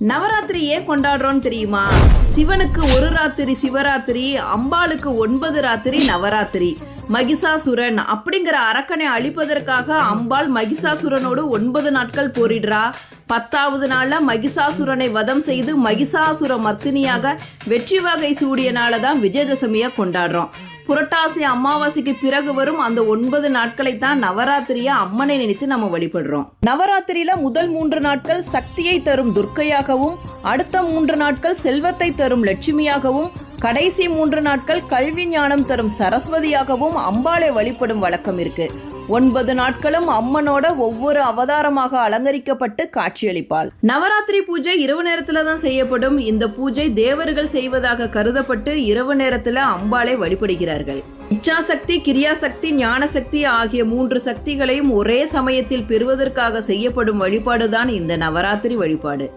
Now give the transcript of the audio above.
நவராத்திரி ஏன் கொண்டாடுறோம் தெரியுமா? சிவனுக்கு ஒரு ராத்திரி சிவராத்திரி, அம்பாளுக்கு 9 ராத்திரி நவராத்திரி. மகிஷாசுரன் அப்படிங்கிற அரக்கனை அழிப்பதற்காக அம்பாள் மகிஷாசுரனோடு 9 நாட்கள் போரிடுறா. 10வது நாள்ல மகிஷாசுரனை வதம் செய்து மகிஷாசுர மர்த்தினியாக வெற்றி வகை சூடிய நாளதான் விஜயதசமியா கொண்டாடுறோம். புரட்டாசி அமாவாசைக்கு பிறகு வரும் அந்த 9 நாட்களை தான் நவராத்திரியா அம்மனை நினைத்து நம்ம வழிபடுறோம். நவராத்திரியில முதல் 3 நாட்கள் சக்தியை தரும் துர்க்கையாகவும், அடுத்த 3 நாட்கள் செல்வத்தை தரும் லட்சுமியாகவும், கடைசி 3 நாட்கள் கல்வி ஞானம் தரும் சரஸ்வதியாகவும் அம்பாளை வழிபடும் வழக்கம் இருக்கு. 9 நாட்களும் அம்மனோட ஒவ்வொரு அவதாரமாக அலங்கரிக்கப்பட்டு காட்சியளிப்பாள். நவராத்திரி பூஜை இரவு நேரத்துல தான் செய்யப்படும். இந்த பூஜை தேவர்கள் செய்வதாக கருதப்பட்டு இரவு நேரத்துல அம்பாளை வழிபடுகிறார்கள். இச்சாசக்தி, கிரியாசக்தி, ஞானசக்தி ஆகிய 3 சக்திகளையும் ஒரே சமயத்தில் பெறுவதற்காக செய்யப்படும் வழிபாடுதான் இந்த நவராத்திரி வழிபாடு.